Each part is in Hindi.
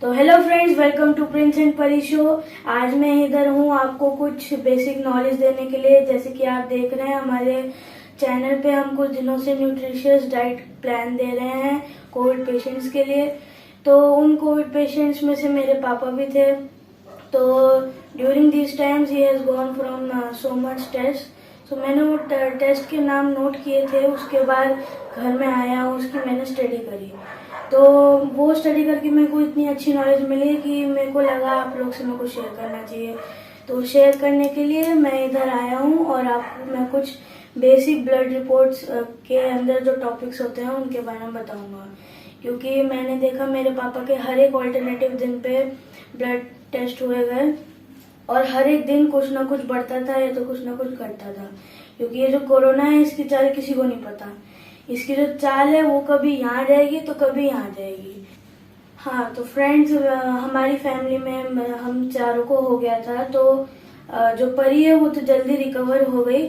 तो hello friends, welcome to Prince and Pari show. आज मैं इधर हूँ आपको कुछ बेसिक नॉलेज देने के लिए। जैसे कि आप देख रहे हैं हमारे चैनल पे हम कुछ दिनों से न्यूट्रिशियस डाइट प्लान दे रहे हैं कोविड पेशेंट्स के लिए। तो उन कोविड पेशेंट्स में से मेरे पापा भी थे। तो during this times he has gone from so much test. तो मैंने वो टेस्ट के नाम नोट किए थे। उसके बाद घर में आया, उसकी मैंने स्टडी करी। तो वो स्टडी करके मेरे को इतनी अच्छी नॉलेज मिली कि मेरे को लगा आप लोग से मेरे को शेयर करना चाहिए। तो शेयर करने के लिए मैं इधर आया हूँ और आपको मैं कुछ बेसिक ब्लड रिपोर्ट्स के अंदर जो टॉपिक्स होते हैं उनके बारे में बताऊंगा। क्योंकि मैंने देखा मेरे पापा के हर एक ऑल्टरनेटिव दिन पे ब्लड टेस्ट हुए गए और हर एक दिन कुछ ना कुछ बढ़ता था या तो कुछ ना कुछ घटता था। क्योंकि ये जो कोरोना है इसकी चाल किसी को नहीं पता। इसकी जो चाल है वो कभी यहाँ जाएगी तो कभी यहाँ जाएगी। हाँ, तो फ्रेंड्स हमारी फैमिली में हम चारों को हो गया था। तो जो परी है वो तो जल्दी रिकवर हो गई,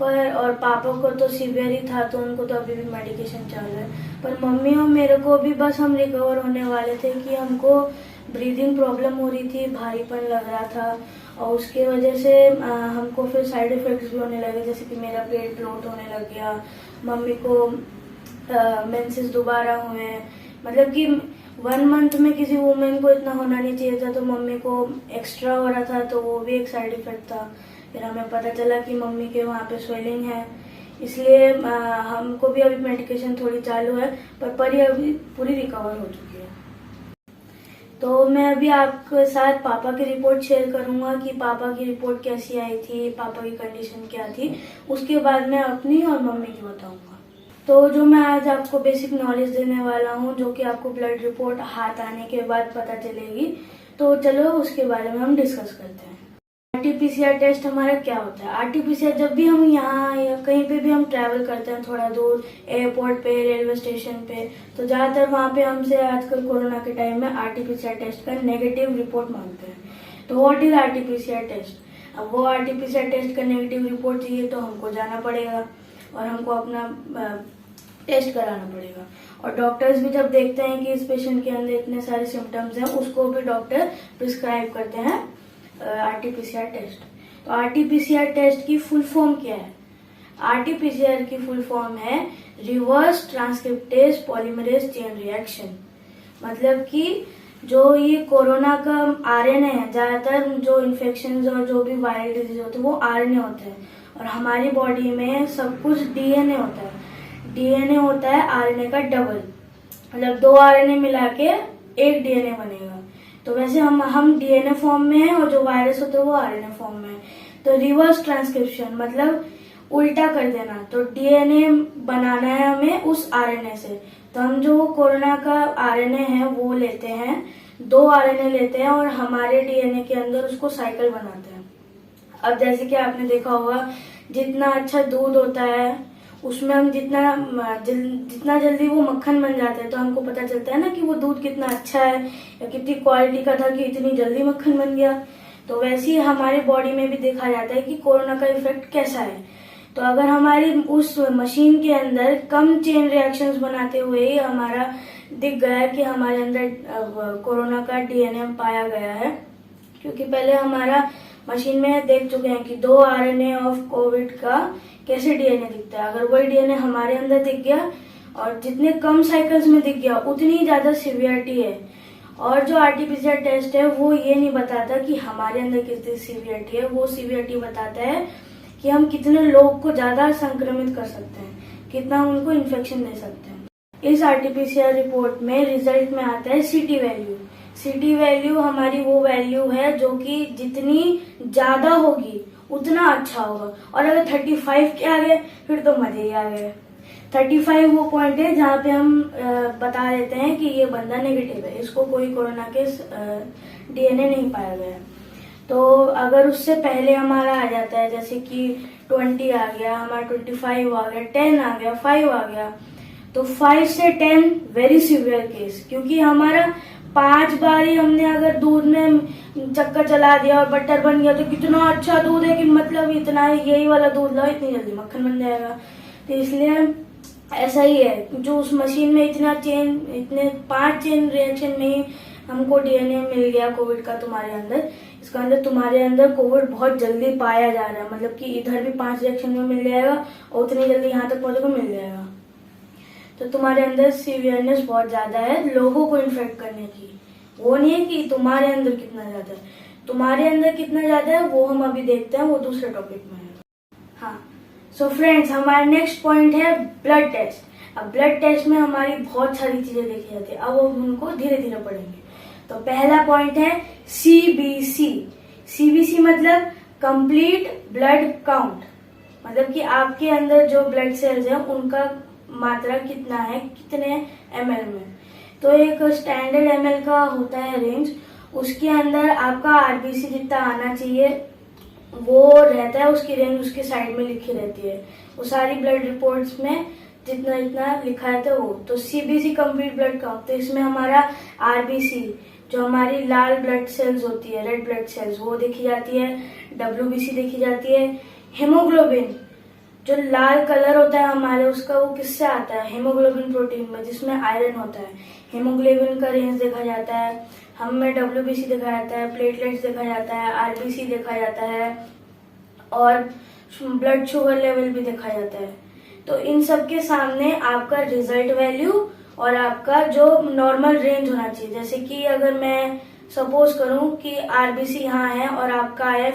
पर और पापा को तो सीवियर ही था तो उनको तो अभी भी मेडिकेशन चल रहा है। पर मम्मी और मेरे को भी बस हम रिकवर होने वाले थे कि हमको ब्रीदिंग प्रॉब्लम हो रही थी, भारीपन लग रहा था और उसके वजह से हमको फिर साइड इफेक्ट्स भी होने लगे। जैसे कि मेरा पेट ब्लोट होने लग गया, मम्मी को मेंसेस दोबारा हुए। मतलब कि 1 मंथ में किसी वुमेन को इतना होना नहीं चाहिए था, तो मम्मी को एक्स्ट्रा हो रहा था, तो वो भी एक साइड इफेक्ट था। फिर हमें पता चला कि मम्मी के वहाँ पे स्वेलिंग है, इसलिए हमको भी अभी मेडिकेशन थोड़ी चालू है, पर परी अभी पूरी रिकवर हो चुकी है। तो मैं अभी आपके साथ पापा की रिपोर्ट शेयर करूंगा कि पापा की रिपोर्ट कैसी आई थी, पापा की कंडीशन क्या थी। उसके बाद मैं अपनी और मम्मी की बताऊंगा। तो जो मैं आज आपको बेसिक नॉलेज देने वाला हूँ, जो कि आपको ब्लड रिपोर्ट हाथ आने के बाद पता चलेगी, तो चलो उसके बारे में हम डिस्कस करते हैं। आरटीपीसीआर टेस्ट हमारा क्या होता है? आरटीपीसीआर जब भी हम यहाँ या कहीं पे भी हम ट्रैवल करते हैं थोड़ा दूर, एयरपोर्ट पे, रेलवे स्टेशन पे, तो ज्यादातर वहाँ पे हमसे आजकल कोरोना के टाइम में आरटीपीसीआर टेस्ट का नेगेटिव रिपोर्ट मांगते हैं। तो व्हाट इज आरटीपीसीआर टेस्ट? अब वो आरटीपीसीआर टेस्ट का नेगेटिव रिपोर्ट चाहिए तो हमको जाना पड़ेगा और हमको अपना टेस्ट कराना पड़ेगा। और डॉक्टर्स भी जब देखते हैं कि इस पेशेंट के अंदर इतने सारे सिम्टम्स हैं, उसको भी डॉक्टर प्रिस्क्राइब करते हैं आरटीपीसीआर टेस्ट। तो आरटीपीसीआर टेस्ट की फुल फॉर्म क्या है? आरटीपीसीआर की फुल फॉर्म है reverse transcriptase polymerase chain reaction. मतलब कि जो ये कोरोना का आरएनए है, ज्यादातर जो इन्फेक्शन और जो भी वायरल डिजीज होते हैं वो आरएनए होते हैं, और हमारी बॉडी में सब कुछ डीएनए होता है। डीएनए होता है आरएनए का डबल, मतलब 2 आरएनए मिला के एक डीएनए बनेगा। तो वैसे हम डीएनए फॉर्म में है और जो वायरस होता है वो आरएनए फॉर्म में है। तो रिवर्स ट्रांसक्रिप्शन मतलब उल्टा कर देना। तो डीएनए बनाना है हमें उस आरएनए से। तो हम जो कोरोना का आरएनए है वो लेते हैं, 2 आरएनए लेते हैं और हमारे डीएनए के अंदर उसको साइकिल बनाते हैं। अब जैसे कि आपने देखा होगा, जितना अच्छा दूध होता है उसमें हम जितना जल्दी वो मक्खन बन जाता है, तो हमको पता चलता है ना कि वो दूध कितना अच्छा है या कितनी क्वालिटी का था कि इतनी जल्दी मक्खन बन गया। तो वैसे ही हमारी बॉडी में भी देखा जाता है कि कोरोना का इफेक्ट कैसा है। तो अगर हमारी उस मशीन के अंदर कम चेन रिएक्शंस बनाते हुए ही हमारा दिख गया कि हमारे अंदर कोरोना का डीएनए पाया गया है, क्योंकि पहले हमारा मशीन में देख चुके हैं कि 2 आरएनए ऑफ कोविड का कैसे डीएनए दिखता है। अगर वही डीएनए हमारे अंदर दिख गया और जितने कम साइकिल्स में दिख गया उतनी ज्यादा सीवियरिटी है। और जो आरटीपीसीआर टेस्ट है वो ये नहीं बताता कि हमारे अंदर कितनी सीवियरिटी है, वो सीवियरिटी बताता है कि हम कितने लोग को ज्यादा संक्रमित कर सकते हैं, कितना उनको इन्फेक्शन दे सकते हैं। इस आरटीपीसीआर रिपोर्ट में रिजल्ट में आता है सीटी वैल्यू। सीटी वैल्यू हमारी वो वैल्यू है जो कि जितनी ज्यादा होगी उतना अच्छा होगा। और अगर 35 के आ गए फिर तो मजे ही आ गए। 35 वो पॉइंट है जहाँ पे हम बता देते हैं कि ये बंदा नेगेटिव है, इसको कोई कोरोना के डीएनए नहीं पाया गया। तो अगर उससे पहले हमारा आ जाता है, जैसे कि 20 आ गया, हमारा 25 आ गया, 10 आ गया, 5 आ गया, तो 5 से 10 वेरी सीवियर केस। क्योंकि हमारा 5 बार ही हमने अगर दूध में चक्कर चला दिया और बटर बन गया तो कितना अच्छा दूध है कि मतलब इतना यही वाला दूध लाओ इतनी जल्दी मक्खन बन जाएगा। तो इसलिए ऐसा ही है, जो उस मशीन में इतने 5 चेन रिएक्शन में ही हमको डीएनए मिल गया कोविड का तुम्हारे अंदर, इसका अंदर तुम्हारे अंदर कोविड बहुत जल्दी पाया जा रहा है, मतलब कि इधर भी 5 रिएक्शन में मिल जाएगा और उतनी जल्दी यहाँ तक पहुंचेगा मिल जाएगा। तो तुम्हारे अंदर सीवियरनेस बहुत ज्यादा है लोगों को इन्फेक्ट करने की। वो नहीं है कि तुम्हारे अंदर कितना ज्यादा है, तुम्हारे अंदर कितना ज्यादा है वो हम अभी देखते हैं, वो दूसरे टॉपिक में है। हाँ, सो फ्रेंड्स, हमारा नेक्स्ट पॉइंट है ब्लड टेस्ट। अब ब्लड टेस्ट में हमारी बहुत सारी चीजें देखी जाती है, अब वो उनको धीरे धीरे पढ़ेंगे। तो पहला पॉइंट है सीबीसी। सीबीसी मतलब कंप्लीट ब्लड काउंट, मतलब कि आपके अंदर जो ब्लड सेल्स है उनका मात्रा कितना है, कितने ml में। तो एक स्टैंडर्ड ml का होता है रेंज, उसके अंदर आपका आरबीसी जितना आना चाहिए वो रहता है, उसकी रेंज उसके साइड में लिखी रहती है, वो सारी ब्लड रिपोर्ट्स में जितना जितना लिखा रहता है वो। तो सीबीसी कंप्लीट ब्लड काउंट, तो इसमें हमारा आरबीसी जो हमारी लाल ब्लड सेल्स होती है, रेड ब्लड सेल्स, वो देखी जाती है, डब्ल्यूबीसी देखी जाती है, हेमोग्लोबिन जो लाल कलर होता है हमारे उसका, वो किससे आता है, हेमोग्लोबिन प्रोटीन में जिसमें आयरन होता है, हेमोग्लोबिन का रेंज देखा जाता है, हम में डब्ल्यूबीसी देखा जाता है, प्लेटलेट्स देखा जाता है, आरबीसी देखा जाता है और ब्लड शुगर लेवल भी देखा जाता है। तो इन सब के सामने आपका रिजल्ट वैल्यू और आपका जो नॉर्मल रेंज होना चाहिए, जैसे कि अगर मैं सपोज करूं कि आरबीसी यहाँ है और आपका आया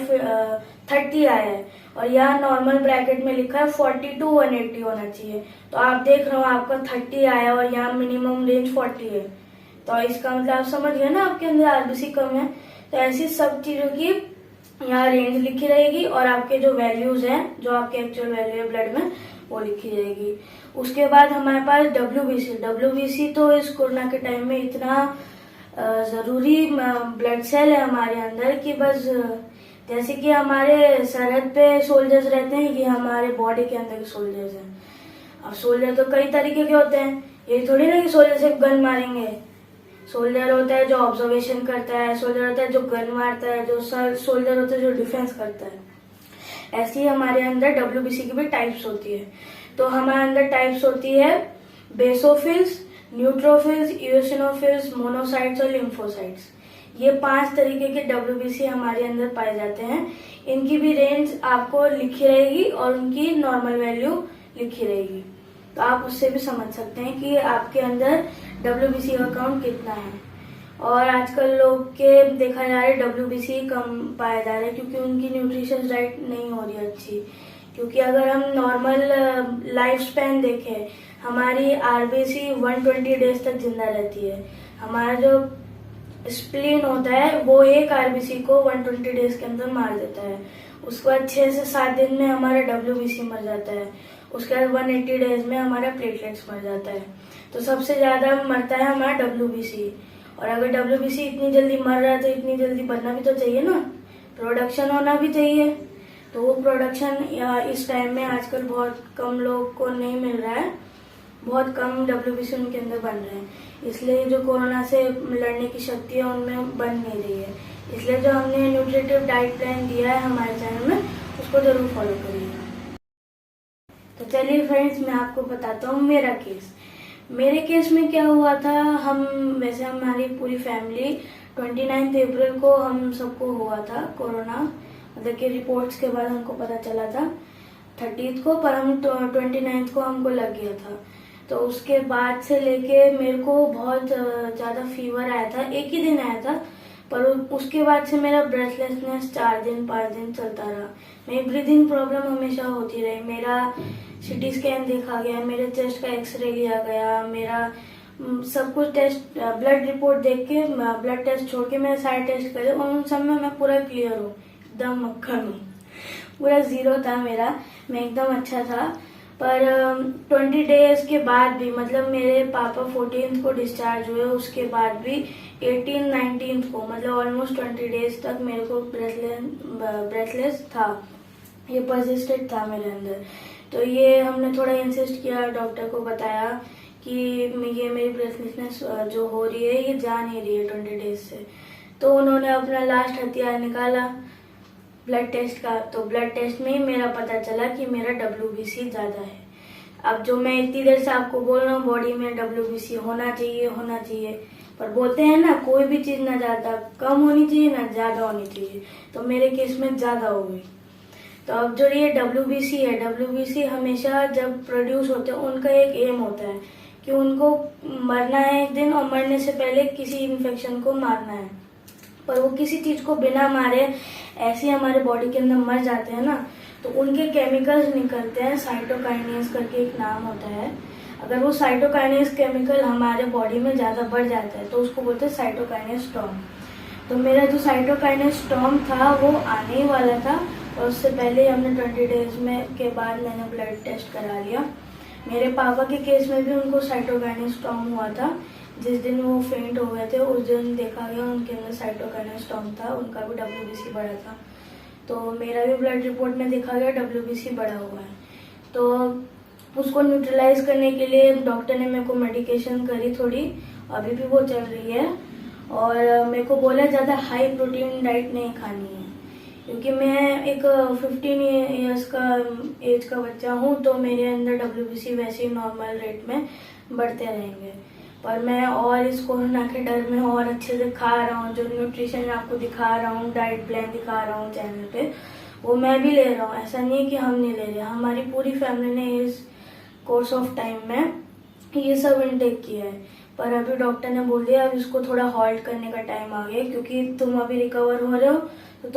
30 आया है और यहाँ नॉर्मल ब्रैकेट में लिखा है 40 to 180 होना चाहिए, तो आप देख रहे हो आपका 30 आया और यहाँ मिनिमम रेंज 40 है, तो इसका मतलब आप समझ गए ना आपके अंदर आरबीसी कम है। तो ऐसी सब चीजों की यहाँ रेंज लिखी रहेगी और आपके जो वैल्यूज हैं, जो आपके एक्चुअल वैल्यू है ब्लड में, वो लिखी जाएगी। उसके बाद हमारे पास डब्ल्यूबीसी। डब्ल्यूबीसी तो इस कोरोना के टाइम में इतना जरूरी ब्लड सेल है हमारे अंदर कि बस जैसे कि हमारे सरहद पे सोल्जर्स रहते हैं, ये हमारे बॉडी के अंदर के सोल्जर्स हैं। अब सोल्जर तो कई तरीके के होते हैं, ये थोड़ी ना कि सोल्जर सिर्फ गन मारेंगे। सोल्जर होता है जो ऑब्जर्वेशन करता है, सोल्जर होता है जो गन मारता है, जो सोल्जर होता है जो डिफेंस करता है। ऐसे ही हमारे अंदर डब्ल्यूबीसी की भी टाइप्स होती है। तो हमारे अंदर टाइप्स होती है बेसोफिल्स, न्यूट्रोफिल्स, इओसिनोफिल्स, मोनोसाइट्स और लिम्फोसाइट्स। ये 5 तरीके के डब्ल्यूबीसी हमारे अंदर पाए जाते हैं। इनकी भी रेंज आपको लिखी रहेगी और उनकी नॉर्मल वैल्यू लिखी रहेगी, तो आप उससे भी समझ सकते हैं कि आपके अंदर डब्ल्यूबीसी का काउंट कितना है। और आजकल लोग के देखा जा रहा है डब्ल्यूबीसी कम पाया जा रहा है क्योंकि उनकी न्यूट्रिशियस डाइट नहीं हो रही अच्छी। क्योंकि अगर हम नॉर्मल लाइफ स्पैन देखें, हमारी आरबीसी 120 डेज तक जिंदा रहती है। हमारा जो स्प्लीन होता है वो एक आरबीसी को 120 डेज के अंदर मार देता है। उसके बाद 6 से 7 दिन में हमारा डब्ल्यूबीसी मर जाता है। उसके बाद 180 डेज में हमारा प्लेटलेट्स मर जाता है। तो सबसे ज्यादा मरता है हमारा डब्ल्यूबीसी। और अगर डब्ल्यूबीसी इतनी जल्दी मर रहा है तो इतनी जल्दी बनना भी तो चाहिए ना, प्रोडक्शन होना भी चाहिए। तो वो प्रोडक्शन इस टाइम में आजकल बहुत कम लोग को नहीं मिल रहा है, बहुत कम डब्ल्यूबीसी उनके अंदर बन रहे हैं, इसलिए जो कोरोना से लड़ने की शक्ति है उनमें बन नहीं रही है। इसलिए जो हमने न्यूट्रिटिव डाइट प्लान दिया है हमारे चैनल में, उसको जरूर फॉलो करिएगा। तो चलिए फ्रेंड्स, मैं आपको बताता हूँ मेरा केस। मेरे केस में क्या हुआ था, वैसे हमारी पूरी फैमिली 29 अप्रैल को हम सबको हुआ था कोरोना, मतलब कि रिपोर्ट्स के बाद हमको पता चला था 30 को, पर हम 29 को हमको लग गया था। तो उसके बाद से लेके मेरे को बहुत ज्यादा फीवर आया था, एक ही दिन आया था, पर उसके बाद से मेरा ब्रेथलेसनेस 4 दिन 5 दिन चलता रहा। मेरी ब्रीदिंग प्रॉब्लम हमेशा होती रही। मेरा सीटी स्कैन देखा गया, मेरे चेस्ट का एक्सरे लिया गया, मेरा सब कुछ टेस्ट, ब्लड रिपोर्ट देख के, ब्लड टेस्ट छोड़ के मैंने सारे टेस्ट करे और उन सब में मैं पूरा क्लियर हूँ, एकदम मक्खन हूँ, पूरा 0 था मेरा, मैं एकदम अच्छा था। पर 20 डेज के बाद भी, मतलब मेरे पापा 14th को डिस्चार्ज हुए, उसके बाद भी 18 19th को, मतलब ऑलमोस्ट 20 डेज तक मेरे को ब्रेथलेस था, ये परसिस्टेड था मेरे अंदर। तो ये हमने थोड़ा इंसिस्ट किया, डॉक्टर को बताया कि ये मेरी ब्रेथलेसनेस जो हो रही है ये जा नहीं रही है 20 डेज से। तो उन्होंने अपना लास्ट हथियार निकाला ब्लड टेस्ट का। तो ब्लड टेस्ट में ही मेरा पता चला कि मेरा डब्ल्यूबीसी ज्यादा है। अब जो मैं इतनी देर से आपको बोल रहा हूँ बॉडी में डब्ल्यूबीसी होना चाहिए होना चाहिए, पर बोलते हैं ना, कोई भी चीज ना ज्यादा कम होनी चाहिए ना ज्यादा होनी चाहिए, तो मेरे केस में ज्यादा हो गई। तो अब जो ये WBC है, WBC हमेशा जब प्रोड्यूस होते हैं उनका एक एम होता है कि उनको मरना है एक दिन, और मरने से पहले किसी इन्फेक्शन को मारना है। पर वो किसी चीज को बिना मारे ऐसे हमारे बॉडी के अंदर मर जाते हैं ना, तो उनके केमिकल्स निकलते हैं, साइटोकाइनेस करके एक नाम होता है। अगर वो साइटोकाइनेस केमिकल हमारे बॉडी में ज्यादा बढ़ जाता है तो उसको बोलते हैं साइटोकाइनेस स्टॉर्म। तो मेरा जो साइटोकाइनेस स्टॉर्म था वो आने ही वाला था, और उससे पहले हमने 20 डेज में के बाद मैंने ब्लड टेस्ट करा लिया। मेरे पापा के केस में भी उनको साइटोकाइनेस स्टॉर्म हुआ था। जिस दिन वो फेंट हो गए थे उस दिन देखा गया उनके अंदर साइटोकाइनेस स्टॉर्म था, उनका भी WBC बढ़ा था। तो मेरा भी ब्लड रिपोर्ट में देखा गया WBC बढ़ा हुआ है। तो उसको न्यूट्रलाइज करने के लिए डॉक्टर ने मेरे को मेडिकेशन करी थोड़ी, अभी भी वो चल रही है। और मेरे को बोला ज्यादा हाई प्रोटीन डाइट नहीं खानी है, क्योंकि मैं एक 15 ईयर्स का एज का बच्चा हूँ, तो मेरे अंदर WBC वैसे ही नॉर्मल रेट में बढ़ते रहेंगे। पर मैं और इस कोरोना के डर में और अच्छे से खा रहा हूँ, जो न्यूट्रिशन आपको दिखा रहा हूँ, डाइट प्लान दिखा रहा हूँ चैनल पे, वो मैं भी ले रहा हूँ। ऐसा नहीं है कि हम नहीं ले रहे, हमारी पूरी फैमिली ने इस कोर्स ऑफ टाइम में ये सब इनटेक किया है। पर अभी डॉक्टर ने बोल दिया अब इसको थोड़ा हॉल्ट करने का टाइम आ गया, क्योंकि तुम अभी रिकवर हो रहे हो, तो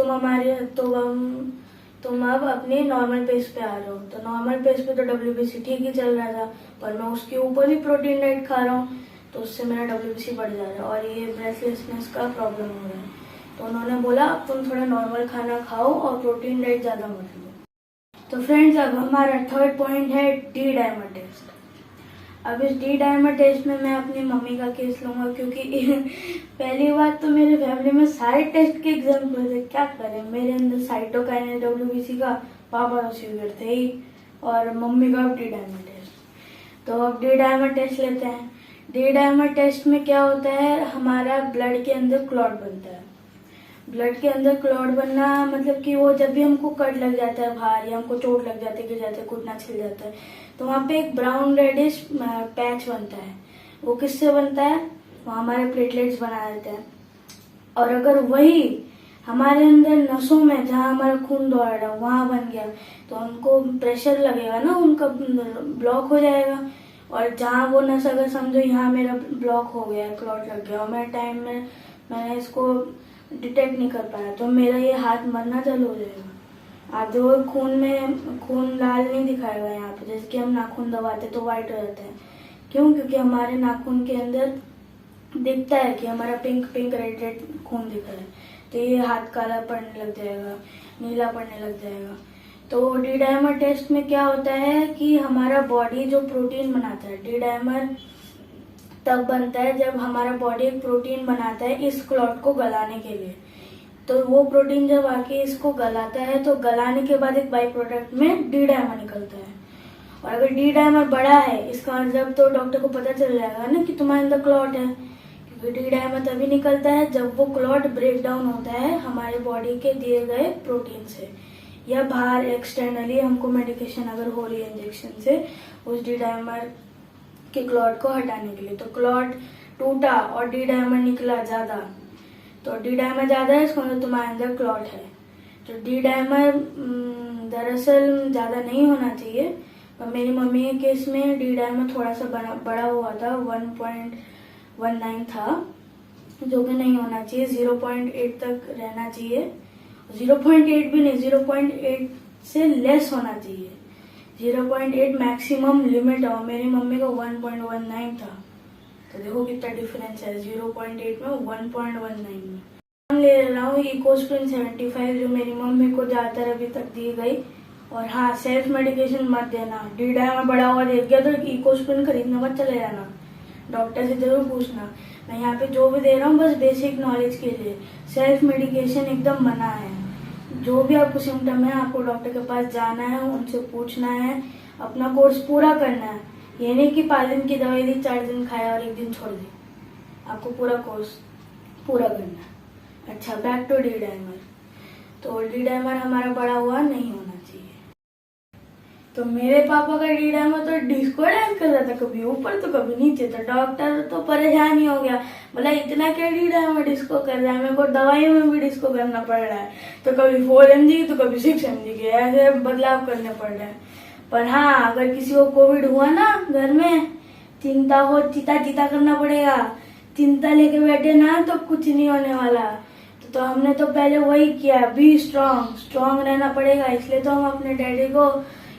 तुम अब अपने नॉर्मल पेस पे आ रहे हो। तो नॉर्मल पेस पे तो WBC ठीक ही चल रहा था, पर मैं उसके ऊपर भी प्रोटीन डाइट खा रहा हूँ, तो उससे मेरा WBC बढ़ जा रहा है और ये ब्रेथलेसनेस का प्रॉब्लम हो रहा है। तो उन्होंने बोला अब तुम थोड़ा नॉर्मल खाना खाओ और प्रोटीन डाइट ज्यादा मत लो। तो फ्रेंड्स, अब हमारा थर्ड पॉइंट है डी डायमर टेस्ट। अब इस डी डायमर टेस्ट में मैं अपनी मम्मी का केस लूंगा, क्योंकि पहली बात तो मेरे फैमिली में सारे टेस्ट के एग्जाम्पल थे, क्या करें। मेरे अंदर साइटोकाइनेस WBC का, पापा तो शुगर थे ही, और मम्मी का डी डायमर टेस्ट। तो अब डी डायमर टेस्ट लेते हैं। डी डायमर टेस्ट में क्या होता है, हमारा ब्लड के अंदर क्लॉट बनता है। ब्लड के अंदर क्लॉट बनना मतलब कि वो जब भी हमको कट लग जाता है बाहर, या हमको चोट लग जाती है, गिर जाते हैं, घुटना छिल जाता है, तो वहाँ पे एक ब्राउन रेडिश पैच बनता है। वो किससे बनता है, वो हमारे प्लेटलेट्स बना देते हैं। और अगर वही हमारे अंदर नसों में जहाँ हमारा खून दौड़ रहा है वहां बन गया, तो उनको प्रेशर लगेगा ना, उनका ब्लॉक हो जाएगा। और जहाँ वो नस, अगर समझो यहाँ मेरा ब्लॉक हो गया, क्लॉट लग गया, और मैं टाइम में मैंने इसको डिटेक्ट नहीं कर पाया, तो मेरा ये हाथ मरना चालू हो जाएगा। आप जो खून लाल नहीं दिखाएगा यहाँ पे, जैसे कि हम नाखून दबाते तो व्हाइट हो जाता है। क्यों? क्योंकि हमारे नाखून के अंदर दिखता है कि हमारा पिंक रेड खून दिख रहा है, तो ये हाथ काला पड़ने लग जाएगा, नीला पड़ने लग जाएगा। तो डी डायमर टेस्ट में क्या होता है कि हमारा बॉडी जो प्रोटीन बनाता है, डी डायमर तब बनता है जब हमारा बॉडी एक प्रोटीन बनाता है इस क्लॉट को गलाने के लिए। तो वो प्रोटीन जब आके इसको गलाता है, तो गलाने के बाद एक बाई प्रोडक्ट में डी डायमर निकलता है। और अगर डी डायमर बड़ा है, इसका मतलब तो डॉक्टर को पता चल जाएगा ना कि तुम्हारे अंदर क्लॉट है, क्योंकि डी डायमर तभी निकलता है जब वो क्लॉट ब्रेक डाउन होता है हमारे बॉडी के दिए गए प्रोटीन से, या बाहर एक्सटर्नली हमको मेडिकेशन अगर हो रही है इंजेक्शन से, उस डी डायमर के क्लॉट को हटाने के लिए। तो क्लॉट टूटा और डी डायमर निकला ज्यादा, तो डी डायमर ज्यादा है, इसका मतलब तुम्हारे अंदर क्लॉट है। तो डी डायमर दरअसल ज्यादा नहीं होना चाहिए, पर मेरी मम्मी के केस में डी डायमर थोड़ा सा बड़ा हुआ था, 1.19 था, जो कि नहीं होना चाहिए, 0.8 तक रहना चाहिए। 0.8 भी नहीं, 0.8 से लेस होना चाहिए। 0.8 मैक्सिमम लिमिट है, और मेरी मम्मी का 1.19 था, तो देखो कितना डिफरेंस है 0.8 में 1.19 में। नाम ले रहा हूँ इकोस्प्रिन 75, जो मेरी मम्मी को ज्यादातर अभी तक दी गई। और हाँ, सेल्फ मेडिकेशन मत देना, डी डायमर बड़ा हुआ देख गया तो इकोस्प्रिन खरीदने मत चले जाना, डॉक्टर से जरूर पूछना। मैं यहाँ पे जो भी दे रहा हूँ बस बेसिक नॉलेज के लिए, सेल्फ मेडिकेशन एकदम मना है। जो भी आपको सिम्टम है, आपको डॉक्टर के पास जाना है, उनसे पूछना है, अपना कोर्स पूरा करना है। ये नहीं कि 5 दिन की दवाई दी, 4 दिन खाया और 1 दिन छोड़ दी, आपको पूरा कोर्स पूरा करना है। अच्छा, बैक टू डी डायमर। तो डी डायमर हमारा बड़ा हुआ नहीं होना चाहिए। तो मेरे पापा का डी में तो डिस्को डांस कर रहा था, कभी ऊपर तो कभी नीचे। तो डॉक्टर तो परेशान ही हो गया, बोला इतना क्या डी में डिस्को कर रहा है, मेरे को दवाइयों में भी डिस्को करना पड़ रहा है। तो कभी 4 mg तो कभी 6 mg के ऐसे बदलाव करने पड़ रहे हैं। पर हाँ, अगर किसी को कोविड हुआ ना घर में, चिंता हो, चिता चिता करना पड़ेगा। चिंता लेके बैठे ना तो कुछ नहीं होने वाला। तो हमने तो पहले वही किया, बी स्ट्रांग, स्ट्रांग रहना पड़ेगा। इसलिए तो हम अपने डैडी को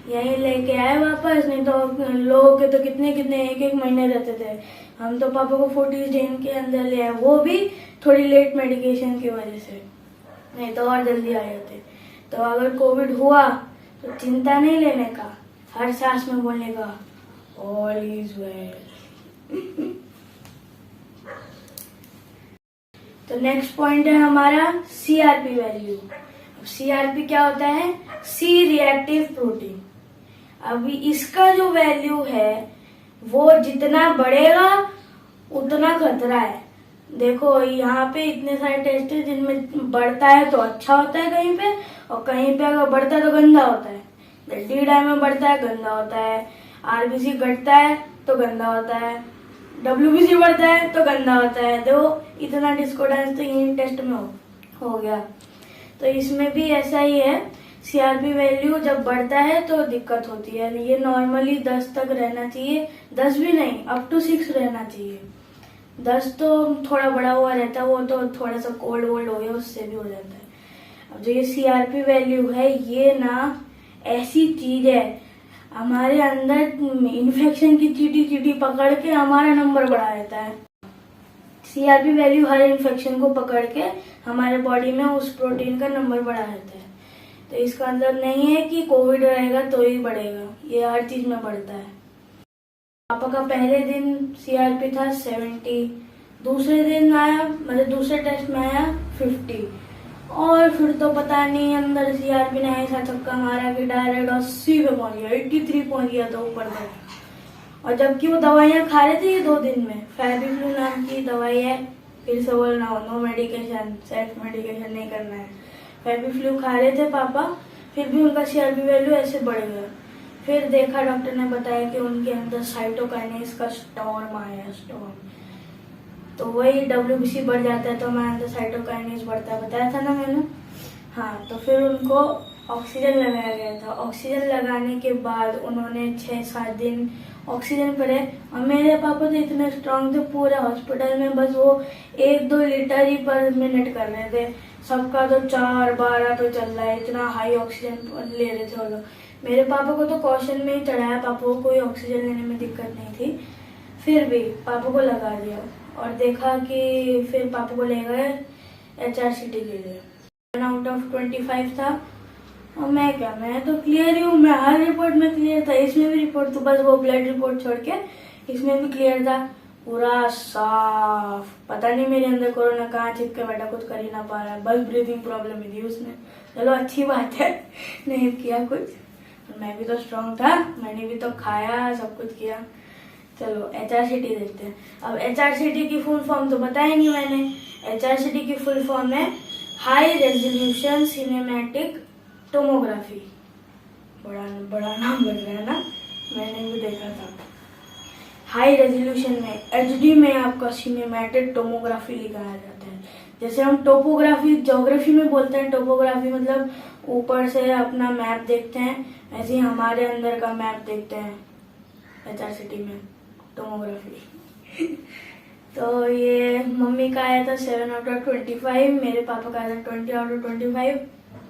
यहीं लेके आए वापस। नहीं तो लोगों के तो कितने कितने 1-1 महीने रहते थे, हम तो पापा को 40 दिन के अंदर ले आए, वो भी थोड़ी लेट मेडिकेशन की वजह से, नहीं तो और जल्दी आ जाते। तो अगर कोविड हुआ तो चिंता नहीं लेने का, हर सांस में बोलने का ऑल इज वेल। तो नेक्स्ट पॉइंट है हमारा सीआरपी वैल्यू। अब सीआरपी क्या होता है? C reactive protein. अभी इसका जो वैल्यू है वो जितना बढ़ेगा उतना खतरा है। देखो यहाँ पे इतने सारे टेस्ट है जिनमें बढ़ता है तो अच्छा होता है कहीं पे, और कहीं पे अगर बढ़ता है तो गंदा होता है। डी में बढ़ता है गंदा होता है, आरबीसी घटता है तो गंदा होता है, डब्ल्यूबीसी बढ़ता है तो गंदा होता है। देखो इतना डिस्कोडेंस तो यही टेस्ट में हो गया। तो इसमें भी ऐसा ही है, सीआरपी वैल्यू जब बढ़ता है तो दिक्कत होती है। ये नॉर्मली 10 तक रहना चाहिए, 10 भी नहीं, अप टू 6 रहना चाहिए। 10 तो थोड़ा बड़ा हुआ रहता है, वो तो थोड़ा सा कोल्ड वोल्ड हो गया उससे भी हो जाता है। अब जो ये सीआरपी वैल्यू है, ये ना ऐसी चीज है, हमारे अंदर इन्फेक्शन की चीटी पकड़ के हमारा नंबर बढ़ा देता है। सीआरपी वैल्यू हर इन्फेक्शन को पकड़ के हमारे बॉडी में उस प्रोटीन का नंबर बढ़ा देता है। तो इसका मतलब नहीं है कि कोविड रहेगा तो ही बढ़ेगा, ये हर चीज में बढ़ता है। पापा का पहले दिन सीआरपी था 70, दूसरे दिन आया, मतलब दूसरे टेस्ट में आया 50, और फिर तो पता नहीं अंदर सीआरपी ने ऐसा छक्का मारा कि डायरेक्ट 80 पे पहुंच गया, 83 पहुंच गया था ऊपर तक। और जबकि वो दवाइयां खा रहे थे ये 2 दिन में, फेविफ्लू नाम की दवाई है, फिर से बोलना हो, नो मेडिकेशन, सेल्फ मेडिकेशन नहीं करना है। फेविफ्लू खा रहे थे पापा, फिर भी उनका सीआरपी वैल्यू ऐसे बढ़ गया। फिर देखा, डॉक्टर ने बताया कि उनके अंदर साइटोकाइनेस का स्टॉर्म आया, स्टॉर्म। तो वही डब्ल्यूबीसी बढ़ जाता है तो हमारे अंदर साइटोकाइनेस बढ़ता है, बताया था ना मैंने। हाँ, तो फिर उनको ऑक्सीजन लगाया गया था। ऑक्सीजन लगाने के बाद उन्होंने 6-7 दिन ऑक्सीजन पर है। और मेरे पापा तो इतने स्ट्रांग थे, पूरे हॉस्पिटल में बस वो 1-2 लीटर ही पर मिनट कर रहे थे, सबका तो 4-12 तो चल रहा है, इतना हाई ऑक्सीजन ले रहे थे वो लोग। मेरे पापा को तो कॉशन में ही चढ़ाया, पापा को कोई ऑक्सीजन लेने में दिक्कत नहीं थी, फिर भी पापा को लगा दिया। और देखा कि फिर पापा को ले गए HRCT के लिए। 1 आउट ऑफ 25 था, और मैं तो क्लियर ही हूँ, मैं हर रिपोर्ट में क्लियर था। इसमें भी रिपोर्ट तो बस वो ब्लड रिपोर्ट छोड़ के इसमें भी क्लियर था, पूरा साफ। पता नहीं मेरे अंदर कोरोना कहाँ चिपके बैठा, कुछ कर ही ना पा रहा, बस ब्रीदिंग प्रॉब्लम ही थी उसमें। चलो अच्छी बात है, नहीं किया कुछ, मैं भी तो स्ट्रांग था, मैंने भी तो खाया, सब कुछ किया। चलो HRCT देखते हैं। अब HRCT की फुल फॉर्म तो बताएंगी मैंने। HRCT की फुल फॉर्म है हाई रेजोल्यूशन सिनेमैटिक टोमोग्राफी। बड़ा नाम लग रहा है ना, मैंने भी देखा था। हाई रेजोल्यूशन में HD में आपका सिनेमैटिक टोमोग्राफी लिखाया जाता है। जैसे हम टोपोग्राफी ज्योग्राफी में बोलते हैं, टोपोग्राफी मतलब ऊपर से अपना मैप देखते हैं, ऐसे ही हमारे अंदर का मैप देखते हैं HRCT में, टोमोग्राफी। तो ये मम्मी का आया था 7 आउट ऑफ 25, मेरे पापा का आया था 20 आउट ऑफ 25,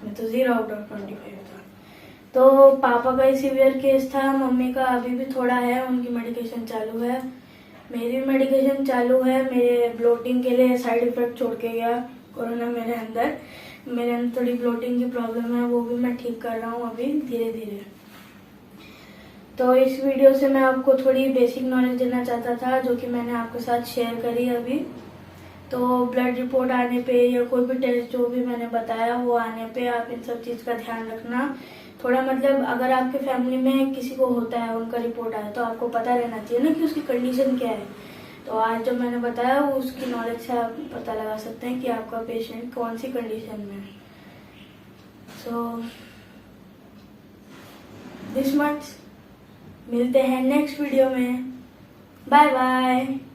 मैं तो 0 आउट ऑफ 25 था। तो पापा का ही सीवियर केस था, मम्मी का अभी भी थोड़ा है, उनकी मेडिकेशन चालू है, मेरी मेडिकेशन चालू है। मेरे ब्लोटिंग के लिए साइड इफेक्ट छोड़ के गया कोरोना मेरे अंदर थोड़ी ब्लोटिंग की प्रॉब्लम है, वो भी मैं ठीक कर रहा हूँ अभी धीरे धीरे। तो इस वीडियो से मैं आपको थोड़ी बेसिक नॉलेज देना चाहता था, जो कि मैंने आपके साथ शेयर करी अभी। तो ब्लड रिपोर्ट आने पे या कोई भी टेस्ट जो भी मैंने बताया वो आने पे आप इन सब चीज़ का ध्यान रखना। थोड़ा मतलब अगर आपके फैमिली में किसी को होता है, उनका रिपोर्ट आया, तो आपको पता रहना चाहिए ना कि उसकी कंडीशन क्या है। तो आज जो मैंने बताया वो उसकी नॉलेज से आप पता लगा सकते हैं कि आपका पेशेंट कौन सी कंडीशन में है। So this much. मिलते हैं नेक्स्ट वीडियो में। Bye bye.